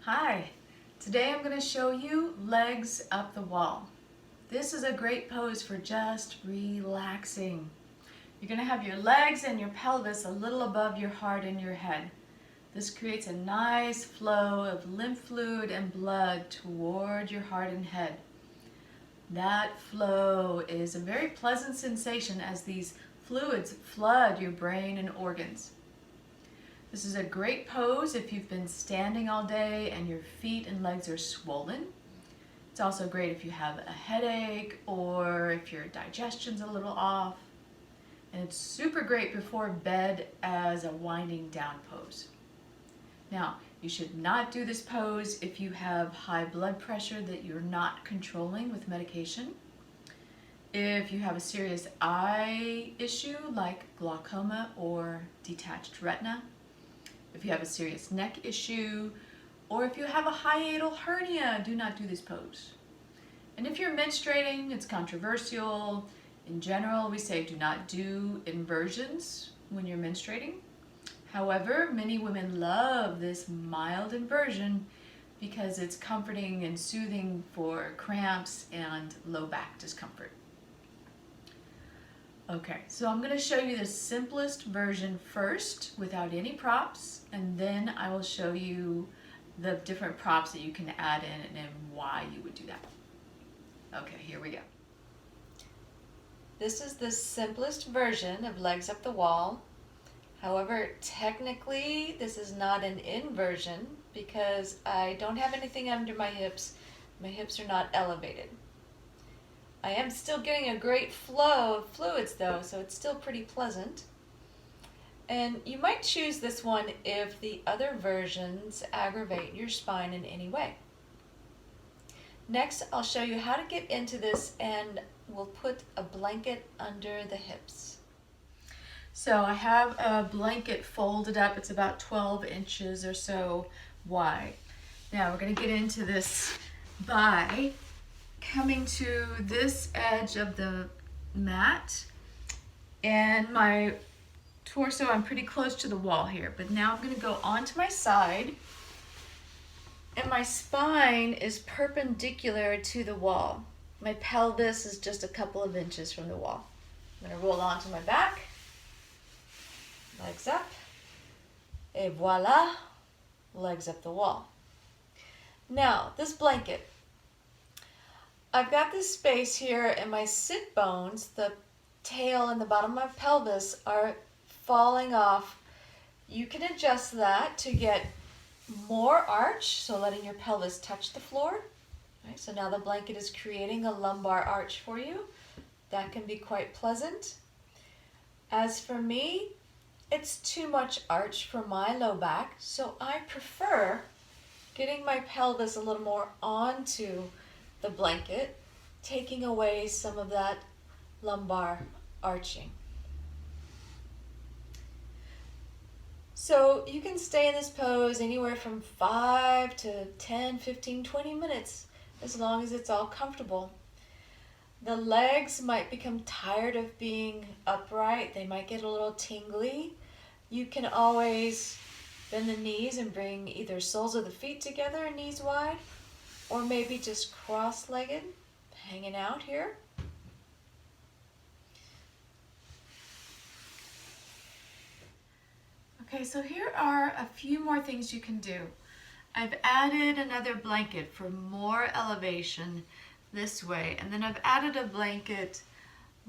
Hi, today I'm going to show you legs up the wall. This is a great pose for just relaxing. You're going to have your legs and your pelvis a little above your heart and your head. This creates a nice flow of lymph fluid and blood toward your heart and head. That flow is a very pleasant sensation as these fluids flood your brain and organs. This is a great pose if you've been standing all day and your feet and legs are swollen. It's also great if you have a headache or if your digestion's a little off. And it's super great before bed as a winding down pose. Now, you should not do this pose if you have high blood pressure that you're not controlling with medication. If you have a serious eye issue like glaucoma or detached retina. If you have a serious neck issue, or if you have a hiatal hernia, do not do this pose. And if you're menstruating, it's controversial. In general, we say do not do inversions when you're menstruating. However, many women love this mild inversion because it's comforting and soothing for cramps and low back discomfort. Okay, so I'm going to show you the simplest version first without any props, and then I will show you the different props that you can add in and why you would do that. Okay, here we go. This is the simplest version of legs up the wall. However, technically this is not an inversion because I don't have anything under my hips. My hips are not elevated. I am still getting a great flow of fluids though, so it's still pretty pleasant. And you might choose this one if the other versions aggravate your spine in any way. Next, I'll show you how to get into this, and we'll put a blanket under the hips. So I have a blanket folded up. It's about 12 inches or so wide. Now we're going to get into this by coming to this edge of the mat, and my torso, I'm pretty close to the wall here, but now I'm going to go onto my side, and my spine is perpendicular to the wall. My pelvis is just a couple of inches from the wall. I'm going to roll onto my back, legs up, et voila, legs up the wall. Now, this blanket, I've got this space here, and my sit bones, the tail and the bottom of my pelvis, are falling off. You can adjust that to get more arch, so letting your pelvis touch the floor. Right, so now the blanket is creating a lumbar arch for you. That can be quite pleasant. As for me, it's too much arch for my low back, so I prefer getting my pelvis a little more onto the blanket, taking away some of that lumbar arching. So you can stay in this pose anywhere from 5 to 10, 15, 20 minutes, as long as it's all comfortable. The legs might become tired of being upright. They might get a little tingly. You can always bend the knees and bring either soles of the feet together, knees wide, or maybe just cross-legged, hanging out here. Okay, so here are a few more things you can do. I've added another blanket for more elevation this way, and then I've added a blanket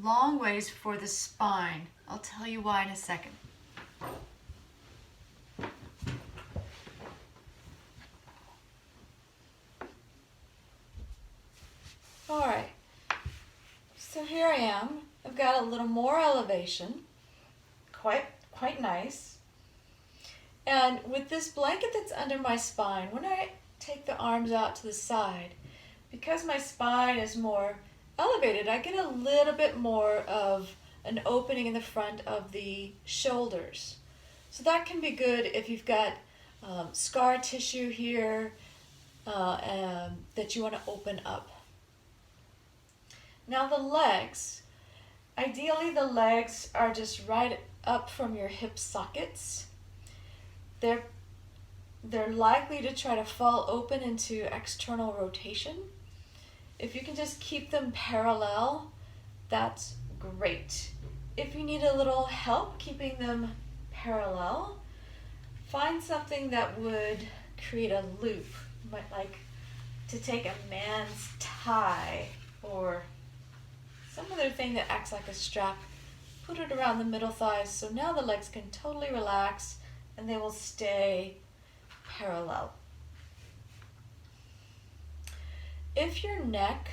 long ways for the spine. I'll tell you why in a second. Alright, so here I am. I've got a little more elevation, quite nice. And with this blanket that's under my spine, when I take the arms out to the side, because my spine is more elevated, I get a little bit more of an opening in the front of the shoulders. So that can be good if you've got scar tissue here that you want to open up. Now the legs, ideally the legs are just right up from your hip sockets. They're they're likely to try to fall open into external rotation. If you can just keep them parallel, that's great. If you need a little help keeping them parallel, find something that would create a loop. You might like to take a man's tie or some other thing that acts like a strap, put it around the middle thighs so now the legs can totally relax and they will stay parallel. If your neck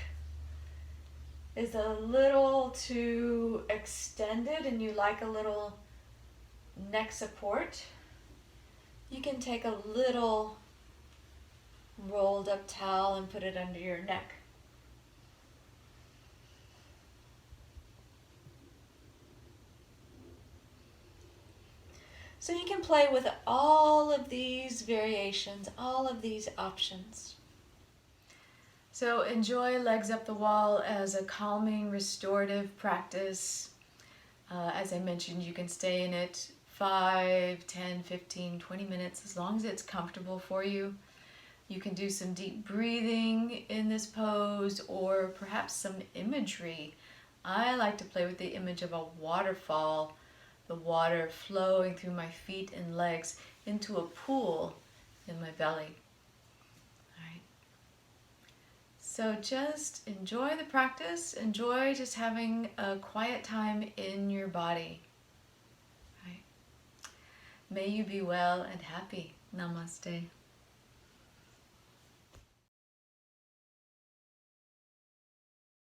is a little too extended and you like a little neck support, you can take a little rolled up towel and put it under your neck. So you can play with all of these variations, all of these options. So enjoy Legs Up the Wall as a calming, restorative practice. As I mentioned, you can stay in it 5, 10, 15, 20 minutes as long as it's comfortable for you. You can do some deep breathing in this pose or perhaps some imagery. I like to play with the image of a waterfall, the water flowing through my feet and legs into a pool in my belly. So just enjoy the practice, enjoy just having a quiet time in your body. Right? May you be well and happy. Namaste.